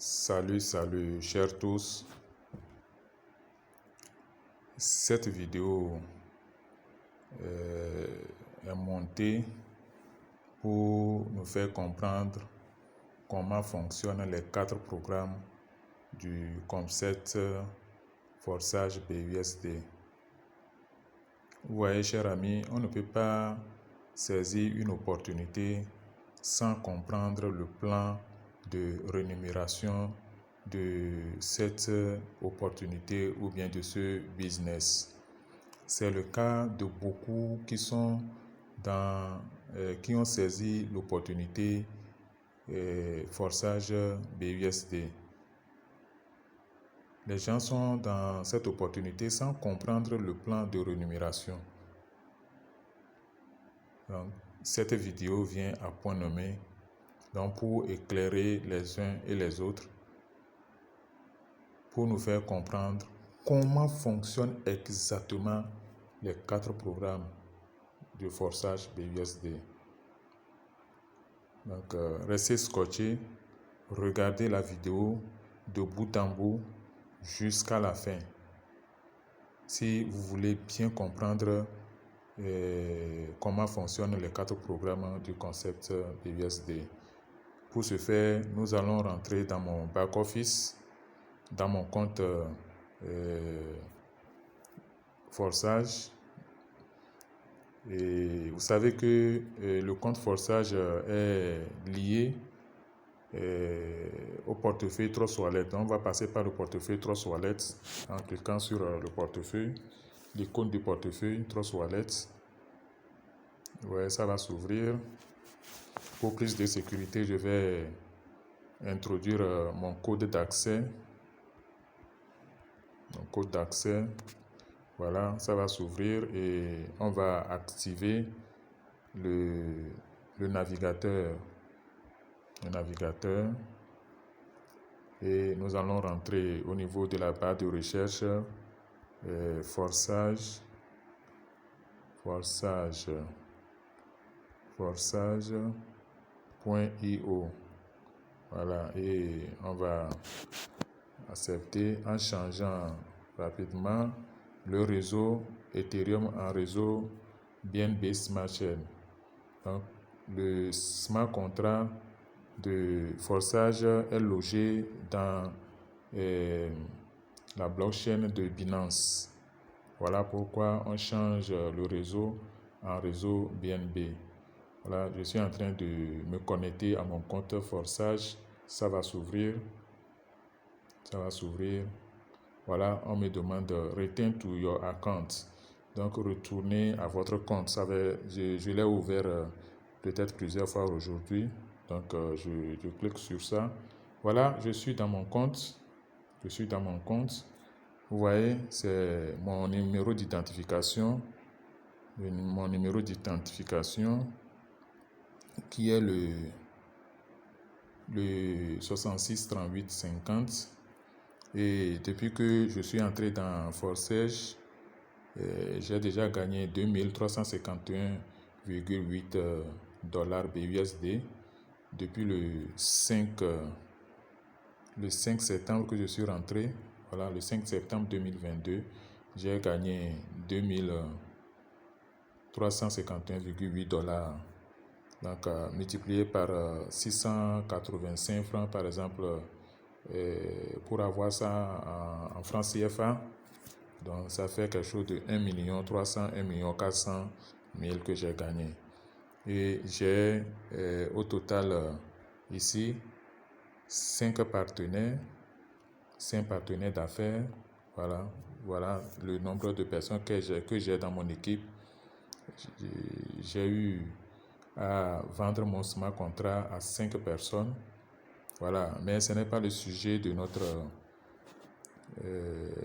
Salut, chers tous. Cette vidéo est montée pour nous faire comprendre comment fonctionnent les 4 programmes du concept forçage BUSD. Vous voyez, chers amis, on ne peut pas saisir une opportunité sans comprendre le plan de rémunération de cette opportunité ou bien de ce business. C'est le cas de beaucoup qui ont saisi l'opportunité forçage BUSD. Les gens sont dans cette opportunité sans comprendre le plan de rémunération. Donc, cette vidéo vient à point nommé pour éclairer les uns et les autres, pour nous faire comprendre comment fonctionnent exactement les 4 programmes de forçage BUSD. Donc, restez scotchés, regardez la vidéo de bout en bout jusqu'à la fin. Si vous voulez bien comprendre comment fonctionnent les 4 programmes du concept BUSD. Pour ce faire, nous allons rentrer dans mon back-office, dans mon compte forçage. Et vous savez que le compte forçage est lié au portefeuille Trust Wallet. On va passer par le portefeuille Trust Wallet en cliquant sur le portefeuille, l'icône du portefeuille Trust Wallet. Ouais, ça va s'ouvrir. Pour plus de sécurité, je vais introduire mon code d'accès. Mon code d'accès. Voilà, ça va s'ouvrir et on va activer le navigateur. Et nous allons rentrer au niveau de la barre de recherche forçage.io. Voilà, et on va accepter en changeant rapidement le réseau Ethereum en réseau BNB Smart Chain. Donc, le smart contract de forçage est logé dans la blockchain de Binance. Voilà pourquoi on change le réseau en réseau BNB. Voilà, je suis en train de me connecter à mon compte forçage. Ça va s'ouvrir. Voilà, on me demande return to your account. Donc, retournez à votre compte. Je l'ai ouvert peut-être plusieurs fois aujourd'hui. Donc, je clique sur ça. Voilà, je suis dans mon compte. Vous voyez, c'est mon numéro d'identification. Mon numéro d'identification qui est le 66 38 50. Et depuis que je suis entré dans Forçage, j'ai déjà gagné 2351,8 dollars BUSD depuis le 5 septembre que je suis rentré. Voilà, le 5 septembre 2022, j'ai gagné 2351,8 dollars. Donc, multiplié par 685 francs, par exemple, pour avoir ça en francs CFA. Donc, ça fait quelque chose de 1 300 000, 1 400 000 que j'ai gagné. Et j'ai au total ici 5 partenaires d'affaires. Voilà le nombre de personnes que j'ai dans mon équipe. J'ai eu à vendre mon smart contract à 5 personnes. Voilà, mais ce n'est pas le sujet de notre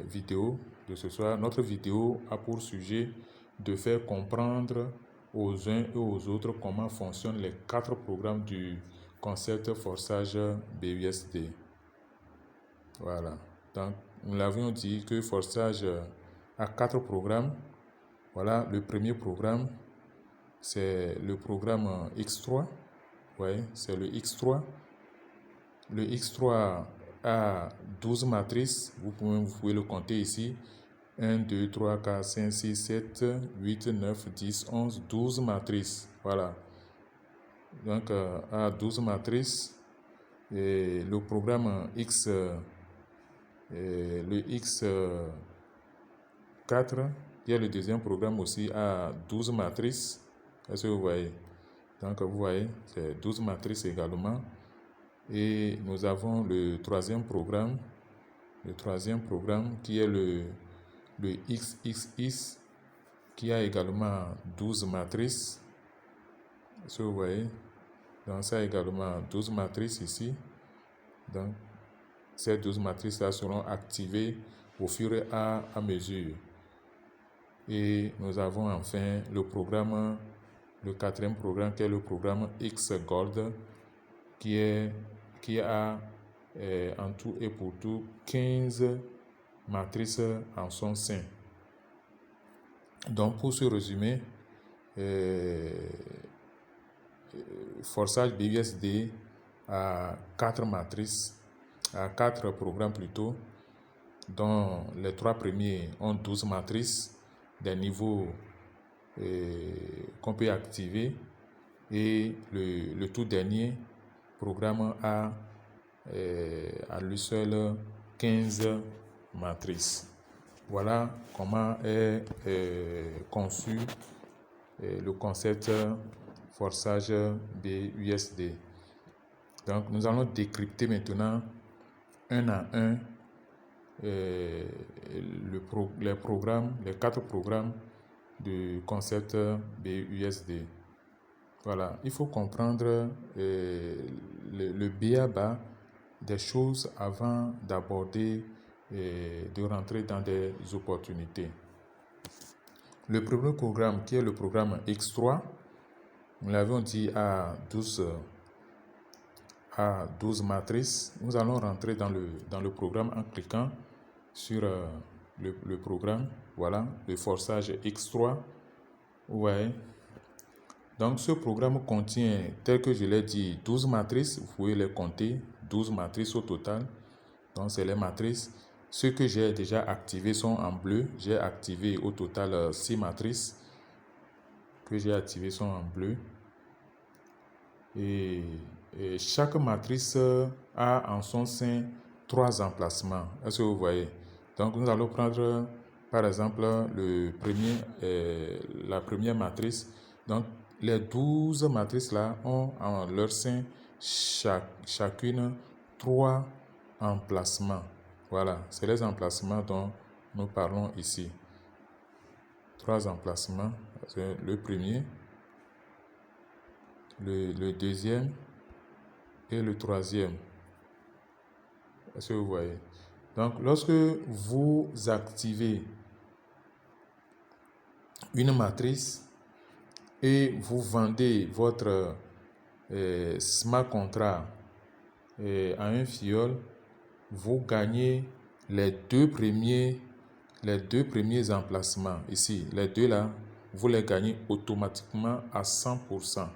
vidéo de ce soir. Notre vidéo a pour sujet de faire comprendre aux uns et aux autres comment fonctionnent les 4 programmes du concept forçage BUSD. Voilà, donc nous l'avions dit que forçage a 4 programmes. Voilà, le premier programme, c'est le programme X3. Ouais, c'est le X3. Le X3 a 12 matrices. Vous pouvez le compter ici. 1, 2, 3, 4, 5, 6, 7, 8, 9, 10, 11, 12 matrices. Voilà. Donc, a 12 matrices. Et le programme X, le X4, qui est le deuxième programme aussi, a 12 matrices. Est-ce que vous voyez? Donc, vous voyez, c'est 12 matrices également. Et nous avons le troisième programme qui est le XXX, qui a également 12 matrices. Est-ce que vous voyez? Donc, ça a également 12 matrices ici. Donc, ces 12 matrices-là seront activées au fur et à mesure. Et nous avons enfin le quatrième programme, qui est le programme X Gold, qui a en tout et pour tout 15 matrices en son sein. Donc, pour ce résumé, Forçage BUSD a 4 matrices, a 4 programmes plutôt, dont les 3 premiers ont 12 matrices, des niveaux qu'on peut activer, et le tout dernier programme a à lui seul 15 matrices. Voilà comment est conçu le concept forçage BUSD. Donc, nous allons décrypter maintenant un à un les 4 programmes du concept BUSD. Voilà, il faut comprendre le b.a.-ba des choses avant d'aborder et de rentrer dans des opportunités. Le premier programme, qui est le programme X3, nous l'avons dit à 12 matrices. Nous allons rentrer dans le programme en cliquant sur le programme. Voilà, le forçage X3. Vous voyez. Donc, ce programme contient, tel que je l'ai dit, 12 matrices. Vous pouvez les compter, 12 matrices au total. Donc, c'est les matrices. Ceux que j'ai déjà activés sont en bleu. J'ai activé au total 6 matrices que j'ai activées sont en bleu. Et chaque matrice a en son sein 3 emplacements. Est-ce que vous voyez? Donc, nous allons prendre, par exemple, la première matrice. Donc, les 12 matrices-là ont en leur sein chacune 3 emplacements. Voilà, c'est les emplacements dont nous parlons ici. 3 emplacements. Le premier, le deuxième et le troisième. Est-ce que vous voyez? Donc, lorsque vous activez une matrice et vous vendez votre smart contract à un fiole, vous gagnez les deux premiers emplacements. Ici, les deux là, vous les gagnez automatiquement à 100%.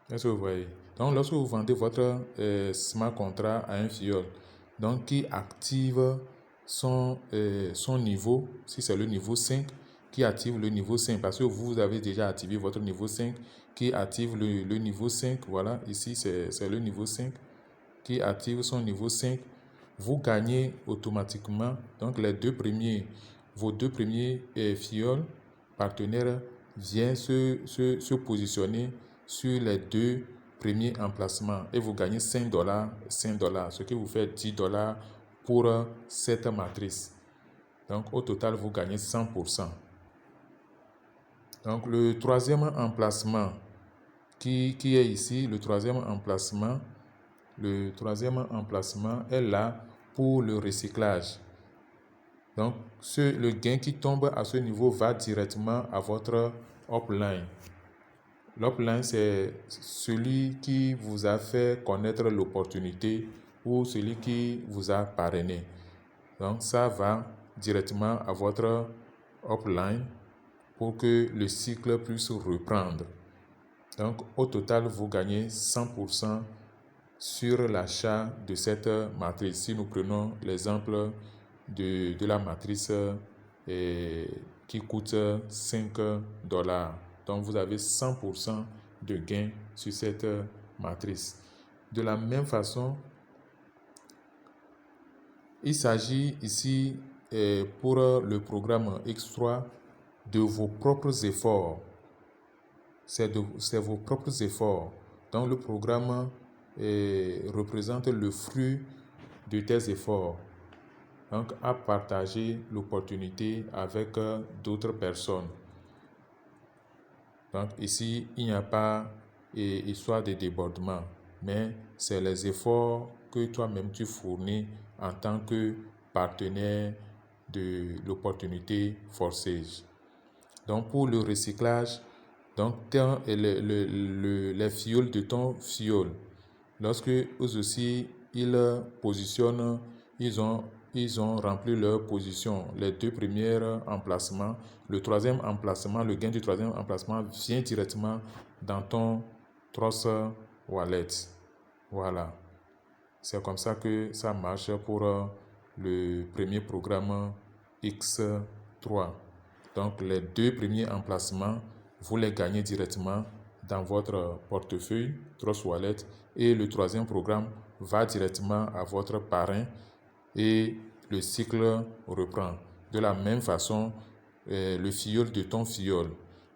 Est-ce que vous voyez? Donc, lorsque vous vendez votre smart contract à un fiole, donc qui active son niveau, si c'est le niveau 5, qui active le niveau 5, parce que vous avez déjà activé votre niveau 5, qui active le niveau 5, voilà, ici c'est le niveau 5, qui active son niveau 5, vous gagnez automatiquement, donc vos deux premiers fioles partenaires viennent se positionner sur les deux premiers emplacements et vous gagnez $5, ce qui vous fait $10 pour cette matrice. Donc au total, vous gagnez 100%. Donc le troisième emplacement qui est ici, le troisième emplacement est là pour le recyclage. Donc le gain qui tombe à ce niveau va directement à votre upline. L'upline, c'est celui qui vous a fait connaître l'opportunité ou celui qui vous a parrainé. Donc, ça va directement à votre upline pour que le cycle puisse reprendre. Donc, au total, vous gagnez 100% sur l'achat de cette matrice. Si nous prenons l'exemple de la matrice qui coûte 5 $. Donc, vous avez 100% de gain sur cette matrice. De la même façon, il s'agit ici pour le programme X3 de vos propres efforts. C'est vos propres efforts. Donc, le programme représente le fruit de tes efforts. Donc, à partager l'opportunité avec d'autres personnes. Donc, ici, il n'y a pas histoire de débordement, mais c'est les efforts que toi-même tu fournis en tant que partenaire de l'opportunité Forsage. Donc, pour le recyclage, donc les fioles de ton fiole, lorsque eux aussi ils positionnent, ils ont rempli leur position, les deux premiers emplacements, le troisième emplacement, le gain du troisième emplacement vient directement dans ton Trust Wallet. Voilà, c'est comme ça que ça marche pour le premier programme X3. Donc, les deux premiers emplacements, vous les gagnez directement dans votre portefeuille Trust Wallet, et le troisième programme va directement à votre parrain et le cycle reprend. De la même façon, le filleul de ton filleul.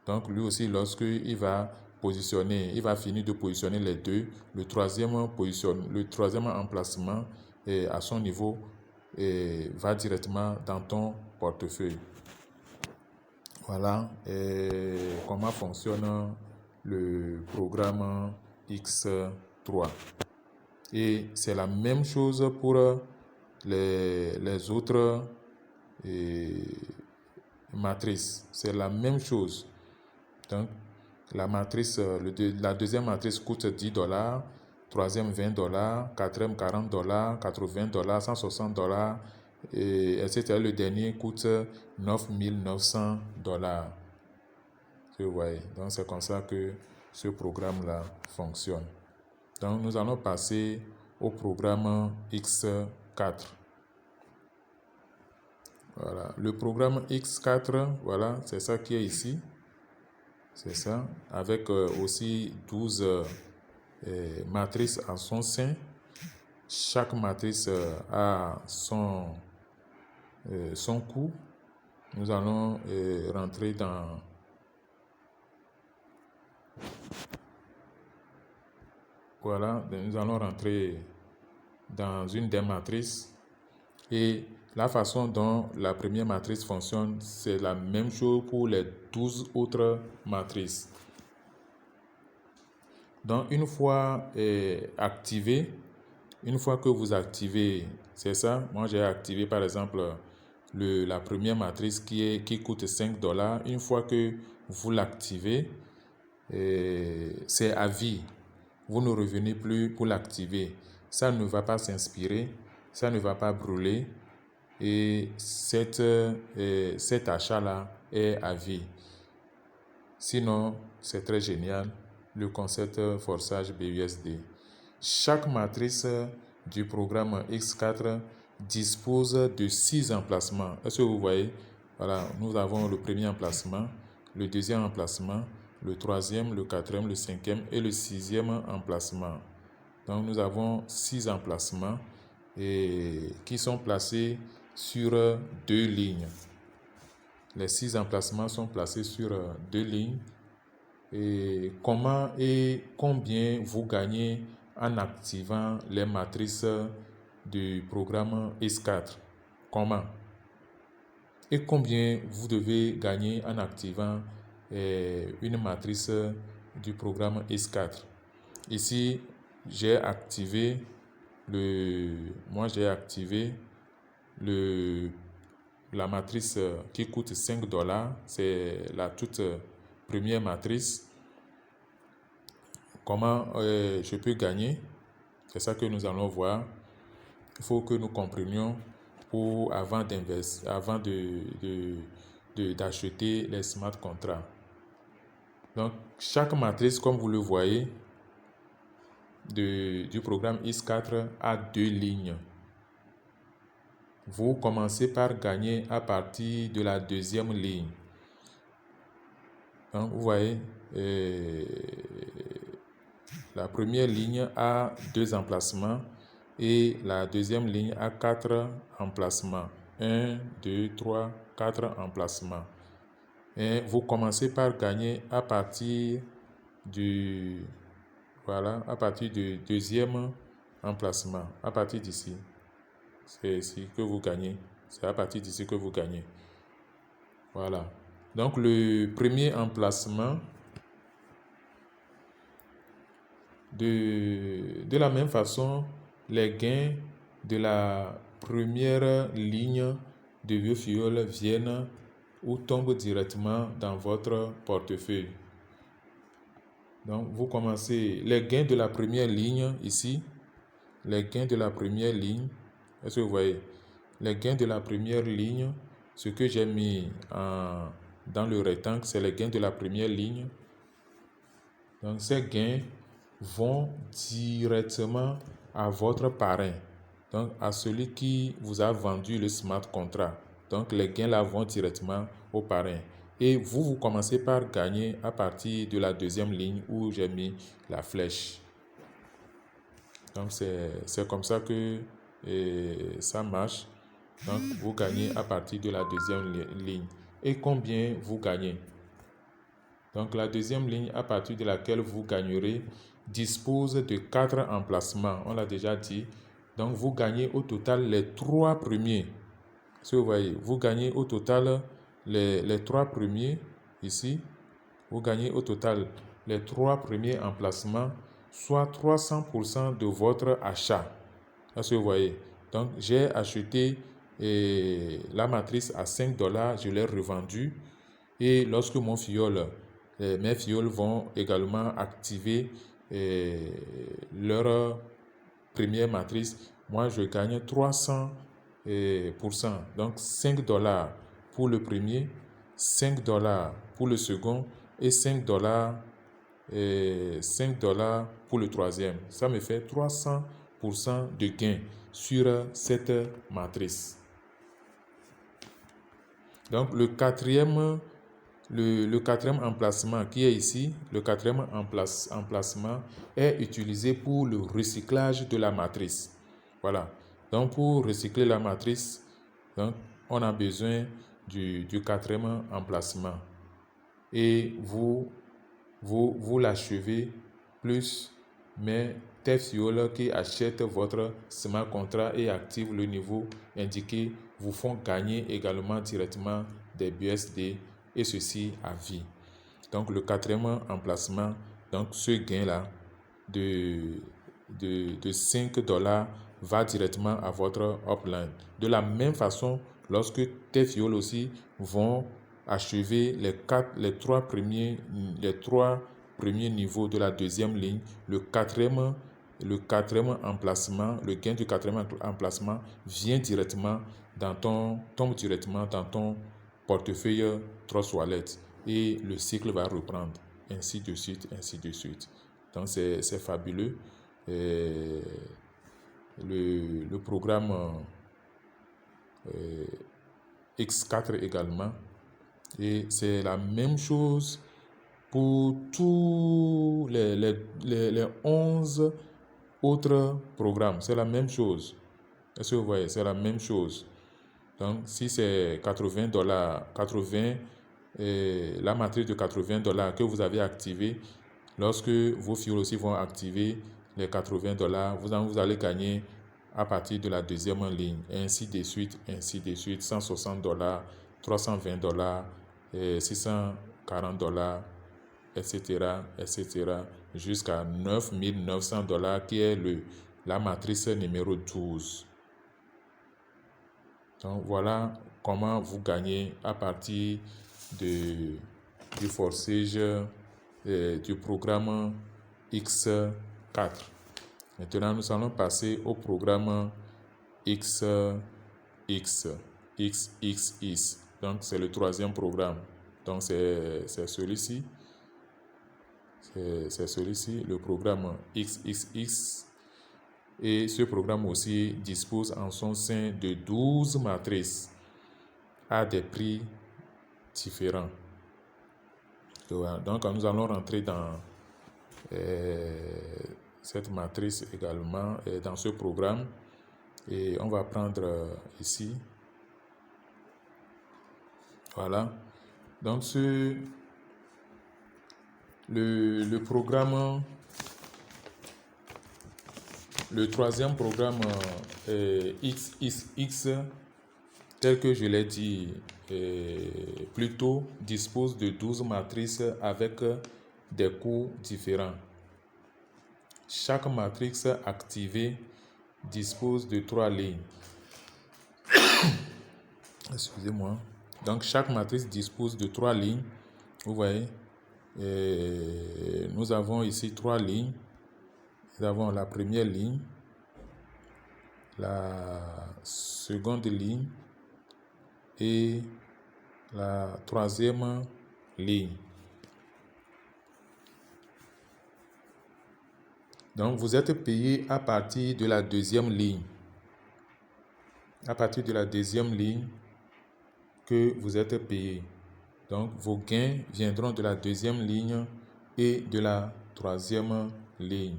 Donc, lui aussi, lorsqu'il va positionner, il va finir de positionner les deux, le troisième emplacement à son niveau va directement dans ton portefeuille. Voilà comment fonctionne le programme X3. Et c'est la même chose pour les autres matrices. C'est la même chose. Donc, la deuxième matrice coûte 10 $, troisième 20 $, quatrième 40 $, 80 $, 160 $, etc. Le dernier coûte 9 900 $. Vous voyez. Donc, c'est comme ça que ce programme-là fonctionne. Donc, nous allons passer au programme X4. Voilà. Le programme X4, voilà, c'est ça qui est ici. C'est ça. Avec aussi 12 matrices en son sein. Chaque matrice a son coût. Nous allons rentrer dans... Voilà, nous allons rentrer dans une des matrices. Et la façon dont la première matrice fonctionne, c'est la même chose pour les 12 autres matrices. Donc, une fois activé, une fois que vous activez, c'est ça, moi j'ai activé par exemple la première matrice qui coûte 5 $. Une fois que vous l'activez, c'est à vie. Vous ne revenez plus pour l'activer. Ça ne va pas s'inspirer, ça ne va pas brûler. Et cet achat-là est à vie. Sinon, c'est très génial, le concept Forsage BUSD. Chaque matrice du programme X4 dispose de 6 emplacements. Est-ce que vous voyez? Voilà, nous avons le premier emplacement, le deuxième emplacement, le troisième, le quatrième, le cinquième et le sixième emplacement. Donc, nous avons 6 emplacements qui sont placés sur 2 lignes. Les 6 emplacements sont placés sur 2 lignes. Et comment et combien vous gagnez en activant les matrices du programme X4? Comment? Et combien vous devez gagner en activant une matrice du programme X4? Ici, j'ai activé la matrice qui coûte 5 $. C'est la toute première matrice. Comment je peux gagner? C'est ça que nous allons voir. Il faut que nous comprenions avant d'acheter les smart contracts. Donc, chaque matrice, comme vous le voyez, du programme X4 a 2 lignes. Vous commencez par gagner à partir de la deuxième ligne. Donc, vous voyez, la première ligne a 2 emplacements et la deuxième ligne a 4 emplacements. 1, 2, 3, 4 emplacements. Et vous commencez par gagner à partir du deuxième emplacement, à partir d'ici. C'est ici que vous gagnez. C'est à partir d'ici que vous gagnez. Voilà. Donc le premier emplacement, de la même façon, les gains de la première ligne de vieux filleul viennent ou tombent directement dans votre portefeuille. Donc vous commencez les gains de la première ligne ici, les gains de la première ligne, est-ce que vous voyez? Les gains de la première ligne, ce que j'ai mis dans le rectangle, c'est les gains de la première ligne. Donc ces gains vont directement à votre parrain, donc à celui qui vous a vendu le smart contract. Donc les gains là vont directement au parrain. Et vous commencez par gagner à partir de la deuxième ligne où j'ai mis la flèche. Donc c'est comme ça que ça marche. Donc vous gagnez à partir de la deuxième ligne. Et combien vous gagnez? Donc la deuxième ligne à partir de laquelle vous gagnerez dispose de 4 emplacements. On l'a déjà dit. Donc vous gagnez au total les 3 premiers. Si vous voyez, vous gagnez au total les 3 premiers ici. Vous gagnez au total les 3 premiers emplacements, soit 300% de votre achat. Est-ce que vous voyez? Donc j'ai acheté la matrice à $5, je l'ai revendue. Et lorsque mes filleuls vont également activer leur première matrice, moi je gagne 300%. Donc $5 pour le premier, $5 pour le second et $5 pour le troisième. Ça me fait 300% de gain sur cette matrice. Donc le quatrième emplacement qui est ici, le quatrième emplacement est utilisé pour le recyclage de la matrice. Voilà. Donc pour recycler la matrice, donc, on a besoin du quatrième emplacement. Et vous l'achevez plus, mais tes fioles qui achètent votre smart contract et activent le niveau indiqué vous font gagner également directement des BUSD et ceci à vie. Donc le quatrième emplacement, donc ce gain là de $5 va directement à votre upline. De la même façon, lorsque tes fioles aussi vont achever les trois premiers niveaux de la deuxième ligne, le quatrième emplacement, le gain du quatrième emplacement tombe directement dans ton portefeuille Trust Wallet et le cycle va reprendre, ainsi de suite, ainsi de suite. Donc c'est fabuleux. Le programme X4 également, et c'est la même chose pour tous les 11 autres programmes. C'est la même chose. Est-ce que vous voyez? C'est la même chose. Donc si c'est $80, la matrice de $80 que vous avez activée, lorsque vos fioles aussi vont activer les $80, vous allez gagner à partir de la deuxième ligne, ainsi de suite, $160, $320, $640, etc., jusqu'à $9,900 qui est la matrice numéro 12. Donc voilà comment vous gagnez à partir du forçage du programme X4. Maintenant, nous allons passer au programme XXX. Donc c'est le troisième programme. Donc c'est celui-ci. c'est celui-ci, le programme XXX. Et ce programme aussi dispose en son sein de 12 matrices à des prix différents. Donc, nous allons rentrer dans cette matrice également, dans ce programme. Et on va prendre ici. Voilà. Donc, le programme, le troisième programme XXX, tel que je l'ai dit plus tôt, dispose de 12 matrices avec des coûts différents. Chaque matrice activée dispose de 3 lignes. Excusez-moi. Donc, chaque matrice dispose de 3 lignes. Vous voyez, nous avons ici 3 lignes. Nous avons la première ligne, la seconde ligne et la troisième ligne. Donc, vous êtes payé à partir de la deuxième ligne. À partir de la deuxième ligne que vous êtes payé. Donc, vos gains viendront de la deuxième ligne et de la troisième ligne.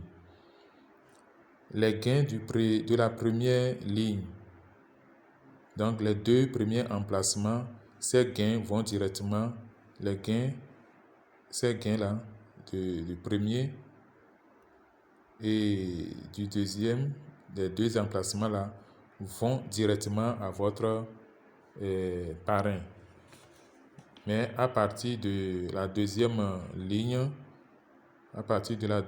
Les gains de la première ligne, donc les 2 premiers emplacements, ces gains vont directement, ces gains-là, du premier et du deuxième, les 2 emplacements-là, vont directement à votre parrain. Mais à partir de la deuxième ligne, ici, à partir de la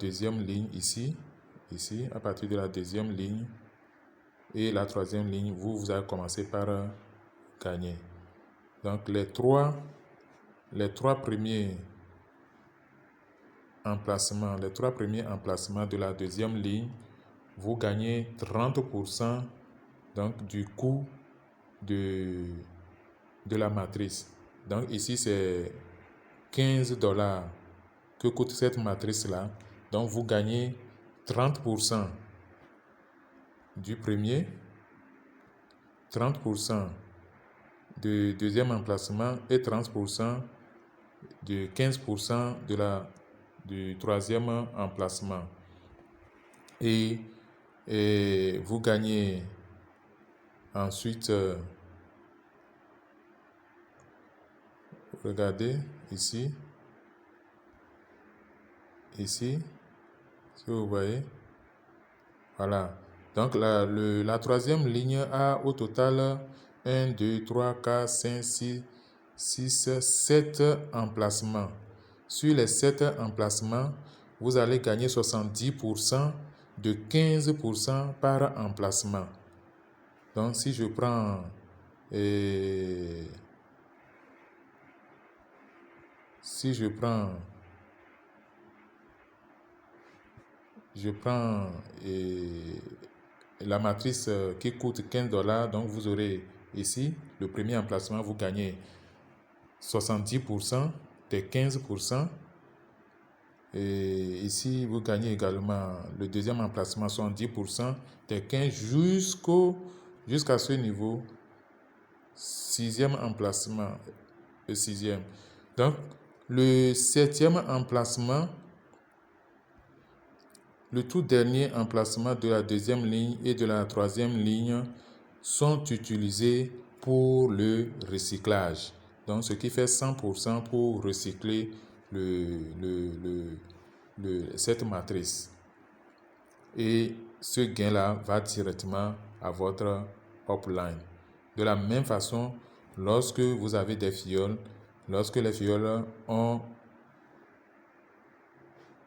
deuxième ligne et la troisième ligne, vous allez commencer par gagner. Donc les trois premiers emplacements, de la deuxième ligne, vous gagnez 30% donc du coût de la matrice. Donc ici c'est $15 que coûte cette matrice-là. Donc vous gagnez 30% du premier, 30% du deuxième emplacement et 30% de 15% du troisième emplacement. Et vous gagnez ensuite, regardez ici, si vous voyez, voilà. Donc la troisième ligne a au total 1, 2, 3, 4, 5, 6, 7 emplacements. Sur les 7 emplacements, vous allez gagner 70% de 15% par emplacement. Donc si je prends la matrice qui coûte $15, donc vous aurez ici le premier emplacement, vous gagnez 70% des 15%. Et ici, vous gagnez également le deuxième emplacement, 70% des 15% jusqu'à ce niveau, 6e emplacement, le 6e. Donc, le 7e emplacement, le tout dernier emplacement de la deuxième ligne et de la troisième ligne sont utilisés pour le recyclage. Donc, ce qui fait 100% pour recycler cette matrice. Et ce gain-là va directement à votre upline. De la même façon, lorsque vous avez des filleuls, lorsque les filleuls ont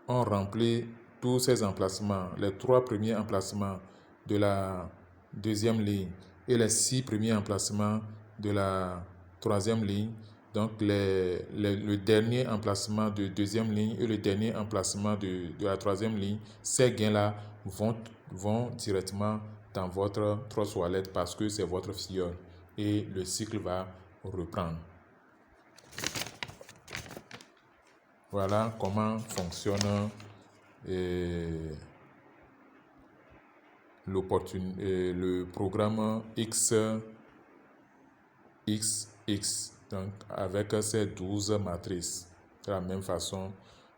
rempli tous ces emplacements, les 3 premiers emplacements de la deuxième ligne et les 6 premiers emplacements de la troisième ligne, donc le dernier emplacement de deuxième ligne et le dernier emplacement de la troisième ligne, ces gains-là vont directement dans votre Trust Wallet parce que c'est votre filleul et le cycle va reprendre. Voilà comment fonctionne le programme XX, donc avec ces 12 matrices. De la même façon,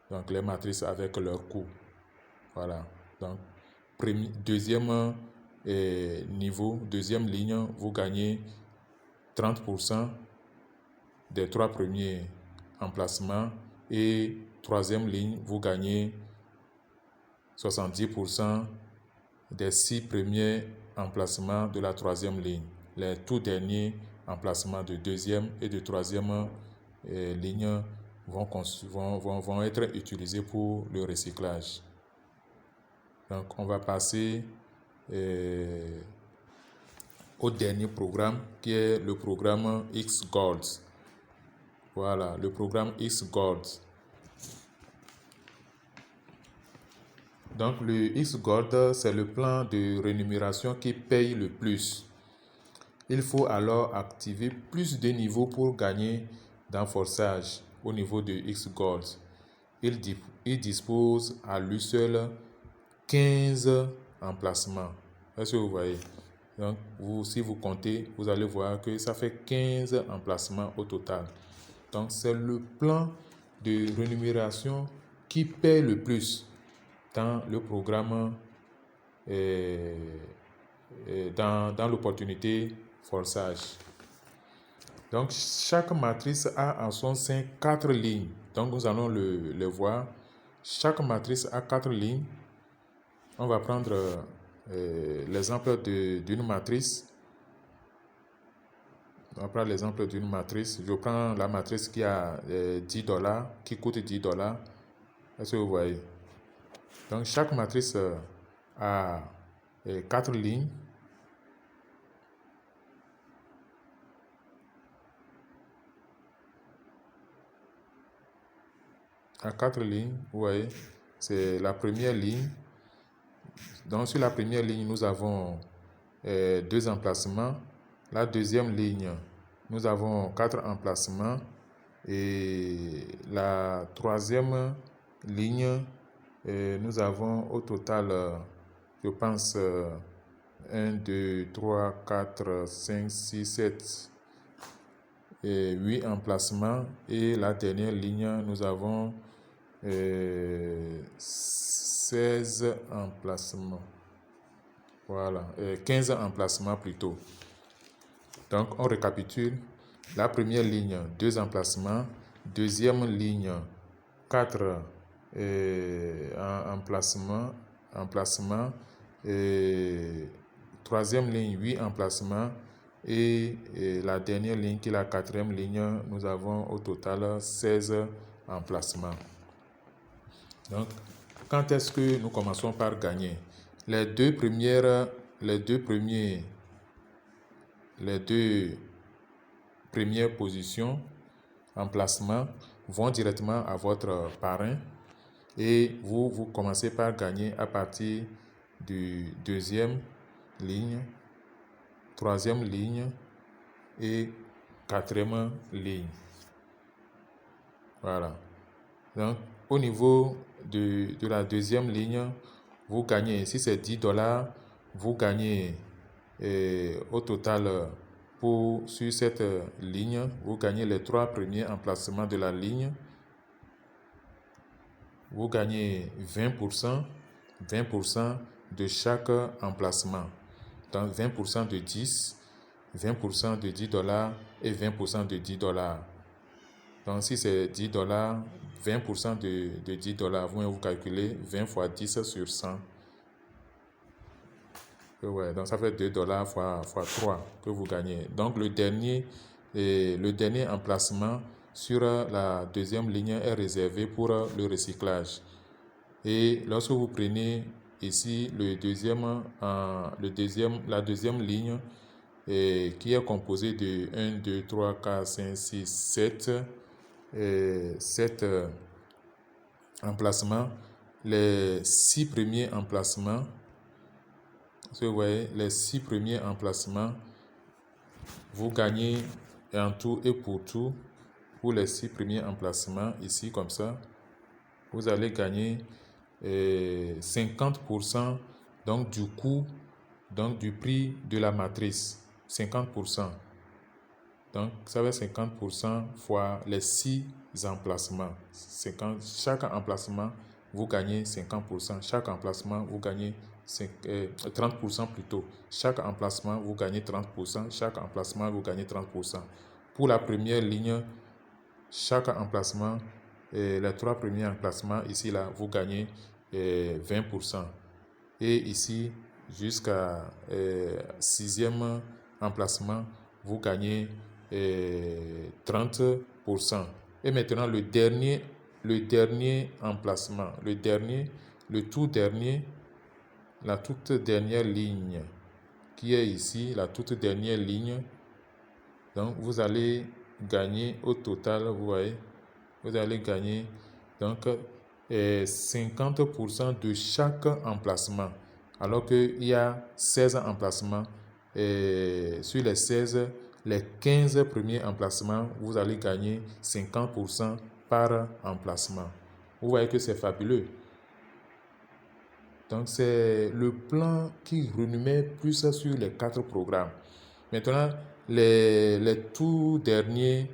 donc les matrices avec leur coût. Voilà. Donc, deuxième niveau, deuxième ligne, vous gagnez 30% des 3 premiers emplacements et troisième ligne, vous gagnez 70% des 6 premiers emplacements de la troisième ligne. Les tout derniers emplacements de deuxième et de troisième ligne vont être utilisés pour le recyclage. Donc, on va passer au dernier programme qui est le programme X-Gold. Voilà, le programme X-Gold. Donc, le X-Gold, c'est le plan de rémunération qui paye le plus. Il faut alors activer plus de niveaux pour gagner dans Forçage au niveau de X-Gold. Il dispose à lui seul 15 emplacements. Est-ce que vous voyez? Donc, si vous comptez, vous allez voir que ça fait 15 emplacements au total. Donc, c'est le plan de rémunération qui paie le plus dans le programme, dans l'opportunité Forçage. Donc, chaque matrice a en son sein 4 lignes. Donc, nous allons le voir. Chaque matrice a 4 lignes. On va prendre l'exemple d'une matrice. On va prendre l'exemple d'une matrice. Je prends la matrice qui a $10, qui coûte $10. Est-ce que vous voyez? Donc, chaque matrice a 4 lignes. À 4 lignes, vous voyez, c'est la première ligne. Donc, sur la première ligne, nous avons 2 emplacements. La deuxième ligne, nous avons 4 emplacements. Et la troisième ligne, nous avons au total, je pense, 1, 2, 3, 4, 5, 6, 7 et 8 emplacements. Et la dernière ligne, nous avons 16 emplacements. Voilà, 15 emplacements plutôt. Donc, on récapitule. La première ligne, 2 emplacements. Deuxième ligne, 4 emplacements. Troisième ligne, 8 emplacements. Et la dernière ligne, qui est la quatrième ligne, nous avons au total 16 emplacements. Donc, quand est-ce que nous commençons par gagner? Les deux premières positions, emplacements, vont directement à votre parrain et vous commencez par gagner à partir du deuxième ligne, troisième ligne et quatrième ligne. Voilà. Donc, au niveau de la deuxième ligne, vous gagnez, si c'est $10, vous gagnez au total, sur cette ligne, vous gagnez les 3 premiers emplacements de la ligne. Vous gagnez 20% de chaque emplacement. Donc 20% de 10, 20% de $10 et 20% de $10. Donc si c'est $10, 20% de $10, vous calculez 20 fois 10 sur 100. Ouais, donc ça fait $2 fois 3 que vous gagnez. Donc le dernier emplacement sur la deuxième ligne est réservé pour le recyclage. Et lorsque vous prenez ici la deuxième ligne, qui est composée de 1, 2, 3, 4, 5, 6, 7 emplacements, les 6 premiers emplacements, vous voyez, les 6 premiers emplacements, vous gagnez en tout et pour tout, pour les 6 premiers emplacements, ici comme ça, vous allez gagner 50% donc du coût, donc du prix de la matrice. 50%. Donc, ça va être 50% fois les 6 emplacements. Chaque emplacement, vous gagnez 50%. Chaque emplacement, vous gagnez 30% plutôt. Chaque emplacement, vous gagnez 30%. Chaque emplacement, vous gagnez 30%. Pour la première ligne, chaque emplacement, les 3 premiers emplacements, ici, là, vous gagnez 20%. Et ici, jusqu'à 6e emplacement, vous gagnez 30%. Et maintenant, le dernier emplacement, le tout dernier, la toute dernière ligne qui est ici, la toute dernière ligne. Donc, vous allez gagner au total, vous voyez, vous allez gagner donc 50% de chaque emplacement. Alors qu'il y a 16 emplacements. Sur les 16, les 15 premiers emplacements, vous allez gagner 50% par emplacement. Vous voyez que c'est fabuleux. Donc, c'est le plan qui rémunère plus sur les 4 programmes. Maintenant, les tout derniers,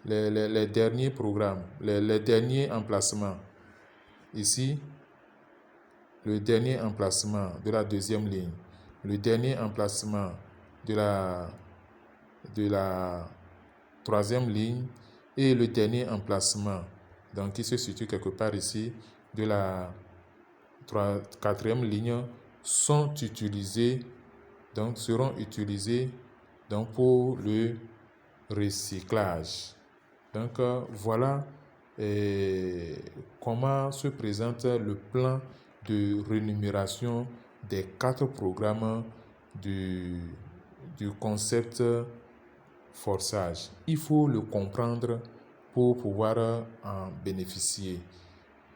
les derniers programmes, les derniers emplacements. Ici, le dernier emplacement de la deuxième ligne, le dernier emplacement de la troisième ligne et le dernier emplacement, donc qui se situe quelque part ici, de la quatrième ligne seront utilisés donc pour le recyclage. Donc voilà comment se présente le plan de rémunération des 4 programmes du concept forçage. Il faut le comprendre pour pouvoir en bénéficier.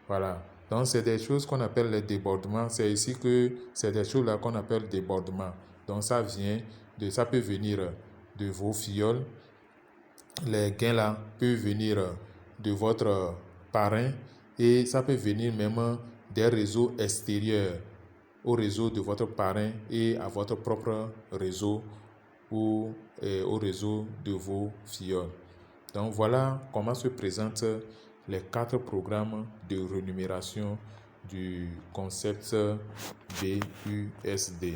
Voilà. Donc, c'est des choses qu'on appelle les débordements. C'est ici que c'est des choses là qu'on appelle débordements. Donc, ça peut venir de vos filleuls. Les gains là peuvent venir de votre parrain et ça peut venir même des réseaux extérieurs au réseau de votre parrain et à votre propre réseau ou au réseau de vos filleuls. Donc voilà comment se présentent les 4 programmes de rémunération du concept BUSD.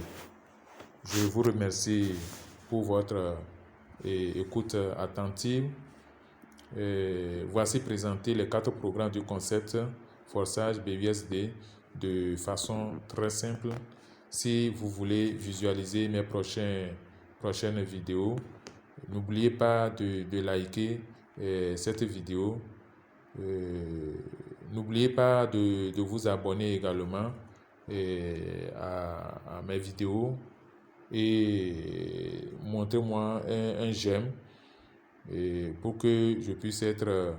Je vous remercie pour votre écoute attentive. Voici présentés les 4 programmes du concept forçage BUSD de façon très simple. Si vous voulez visualiser mes prochaines vidéos, n'oubliez pas de liker cette vidéo. N'oubliez pas de vous abonner également à mes vidéos et montrez-moi un j'aime pour que je puisse être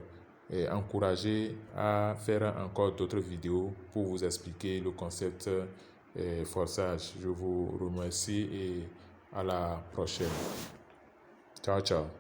encouragé à faire encore d'autres vidéos pour vous expliquer le concept forçage. Je vous remercie et à la prochaine. Ciao, ciao.